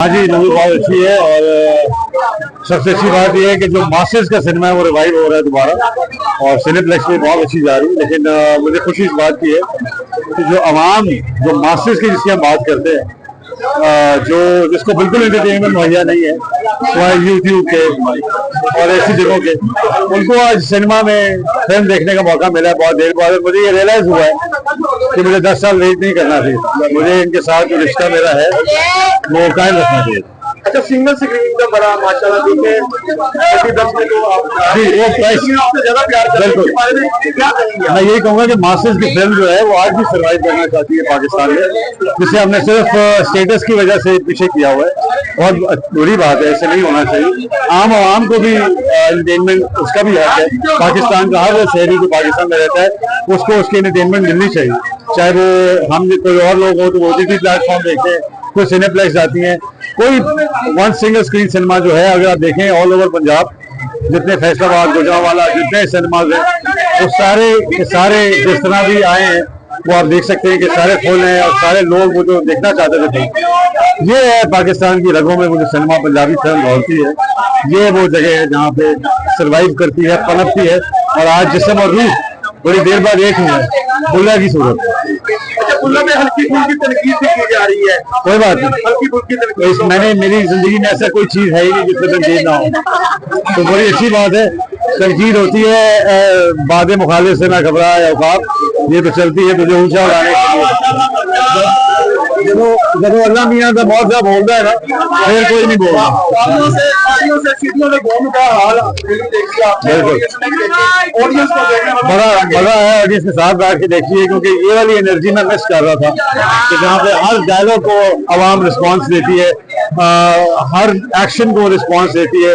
हाँ जी, मूवी बहुत अच्छी है और सबसे अच्छी बात यह है कि जो मास्टर्स का सिनेमा है वो रिवाइव हो रहा है दोबारा और सिनेप्लेक्स में बहुत अच्छी जा रही है। लेकिन मुझे खुशी इस बात की है कि जो अवाम जो मास्टर्स की जिसकी हम बात करते हैं, जो जिसको बिल्कुल एंटरटेनमेंट मुहैया नहीं है, वहाँ यूट्यूब के और ऐसी जगहों के, उनको आज सिनेमा में फिल्म देखने का मौका मिला है बहुत देर बाद। मुझे ये रियलाइज हुआ है कि मुझे 10 साल वेट नहीं करना चाहिए, मुझे इनके साथ जो रिश्ता मेरा है वो कायम रखना चाहिए। अच्छा, सिंगल स्क्रीन का बड़ा माशाल्लाह देखे तो आप जी, वो प्राइस आपसे ज्यादा प्यार करते हैं, इसके बारे में क्या कहेंगे? मैं यही कहूँगा कि मास्टर्स की फिल्म जो है वो आज भी सर्वाइव करना चाहती है पाकिस्तान में, जिसे हमने सिर्फ स्टेटस की वजह से पीछे किया हुआ है। बहुत बुरी बात है, ऐसे नहीं होना चाहिए। आम आवाम को भी एंटरटेनमेंट उसका भी हक है। पाकिस्तान का हर शहरी जो पाकिस्तान में रहता है उसको उसकी एंटरटेनमेंट मिलनी चाहिए, चाहे वो हम कोई और लोग हो तो वो OTT प्लेटफॉर्म देखते हैं, कोई सिनेप्लेक्स जाती हैं, कोई वन सिंगल स्क्रीन सिनेमा जो है अगर आप देखें ऑल ओवर पंजाब, जितने फैसलाबाद, गुजरांवाला, जितने सिनेमाज हैं वो सारे के सारे जिस तरह भी आए हैं वो आप देख सकते हैं कि सारे फुल हैं और सारे लोग वो जो देखना चाहते थे। ये है पाकिस्तान की रगों में वो जो सिनेमा पंजाबी फिल्म दौड़ती है, ये वो जगह है जहाँ पे सर्वाइव करती है, पनपती है। और आज जिसम और रूह बड़ी देर बाद एक हुई है, बुल्ला की सूरत। अच्छा, बुल्ला में हल्की फुल्की तनकीद भी की जा रही है, कोई बात नहीं, हल्की फुल्की तनकीद। मैंने मेरी जिंदगी में ऐसा कोई चीज है ही नहीं जिसमें तनकीद ना हो, तो बड़ी अच्छी बात है। तनकीद होती है बाद मुखालिफ से ना घबरा या औकात, ये तो चलती है तुझे ऊंचा उड़ाने के लिए। जब अल्लाह मियां का बहुत सा बोलता है ना, फिर कोई नहीं बोलता। बड़ा है ऑडियंस के साथ बैठ के देखिए, क्योंकि ये वाली एनर्जी मैं मिस कर रहा था कि जहाँ पे हर डायलॉग को आवाम रिस्पांस देती है, हर एक्शन को रिस्पांस देती है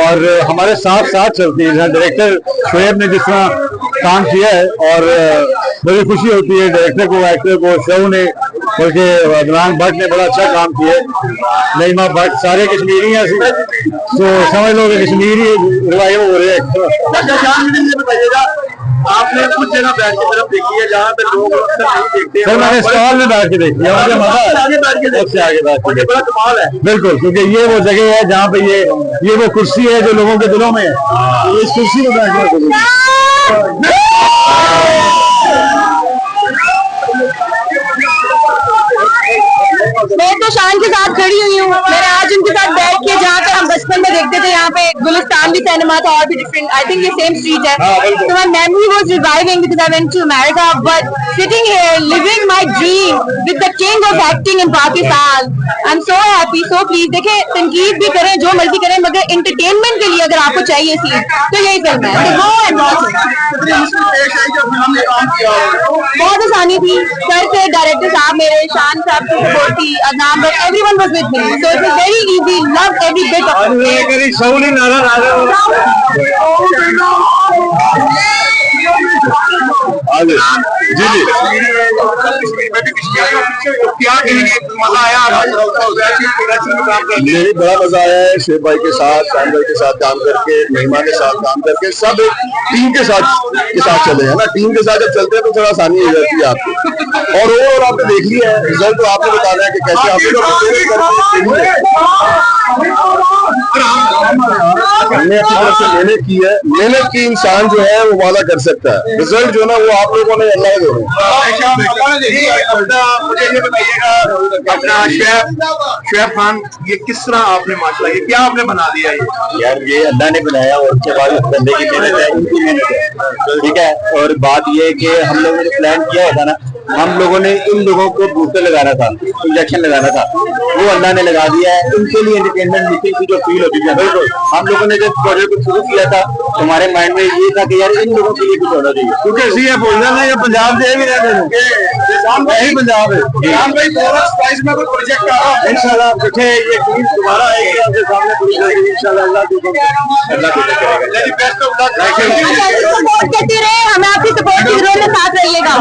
और हमारे साथ साथ चलती है। जहाँ डायरेक्टर शोएब ने जिस तरह काम किया है और बड़ी खुशी होती है डायरेक्टर को, एक्टर को, शो ने, बल्कि इमरान भट्ट ने बड़ा अच्छा काम किया है। नईमा भट्ट सारे कश्मीरी हैं, तो समझ लो कि कश्मीरी रिवाइव हो रहे हैं। बताइएगा, आपने कुछ जगह बैठ के तरफ देखी है जहाँ पे लोग अक्सर नहीं देखते हैं? सर मैंने स्टॉल में बैठ के देखी है, मुझे मजा है आगे बैठ के देखिए, बड़ा कमाल है। बिल्कुल, क्योंकि ये वो जगह है जहाँ पे ये वो कुर्सी है जो लोगों के दिलों में है, तो इस कुर्सी में बैठना मैं तो शान के साथ खड़ी हुई हूँ। मैंने आज उनके साथ बैठ के, जहाँ पे हम बचपन में देखते थे, यहाँ पे गुलिस्तान भी सिनेमा था और भी डिफरेंट, आई थिंक ये सेम स्ट्रीट है, तो my memory was reviving because I went to America, but sitting here living my dream with the king of acting in Pakistan, I am so happy, so please. देखें, तनकीद भी करें, जो मर्जी करें, मगर एंटरटेनमेंट के लिए अगर आपको चाहिए सीट तो यही फिल्म है, तो गो एंड वॉच इट। बहुत आसानी थी, सर से डायरेक्टर साहब मेरे, शान साहब की सपोर्ट थी, Adnan, but everyone was with me, so it was very easy, loved every bit of जी जी मुझे बड़ा मजा आया है शेख भाई के साथ, शान भाई के साथ काम करके, महिमा के साथ काम करके, सब टीम के साथ चले हैं ना। टीम के साथ जब चलते हैं तो थोड़ा आसानी हो जाती है आपको। और वो आपने देख लिया है, रिजल्ट तो आपने बताना है कि कैसे हमने अपनी तरफ से मेहनत की है। मेहनत की इंसान जो है वो वादा कर सकता है, रिजल्ट जो ना वो आप लोगों ने अल्लाह दे। मुझे ये बताइएगा, अपना शोएब खान, ये किस तरह आपने माशाल्लाह, ये क्या आपने बना दिया? यार ये अल्लाह ने बनाया और उसके बाद उस बंदे की मेहनत है, इनकी मेहनत है, ठीक है। और बात ये है कि हम लोगों ने प्लान किया होता ना, हम लोगों ने इन लोगों को बूस्टर लगाना था, इंजेक्शन लगाना था, वो अल्लाह ने लगा दिया है। इनके लिए एंटरटेनमेंट मिसिंग की जो फील होती है, बिल्कुल हम लोगों ने जब प्रोजेक्ट को शुरू किया था हमारे माइंड में ये था कि यार इन लोगों के लिए कुछ होना चाहिए, क्योंकि ऐसी है बोलना ना, ये पंजाब से भी रहते यही पंजाब है। प्रोजेक्ट का इंशाल्लाह देखे ये टीम दोबारा आएगी आपके सामने पूरी करेगी इंशाल्लाह, अल्लाह को सपोर्ट करते रहे, हमें आपकी सपोर्ट की जरूरत है, साथ रहिएगा।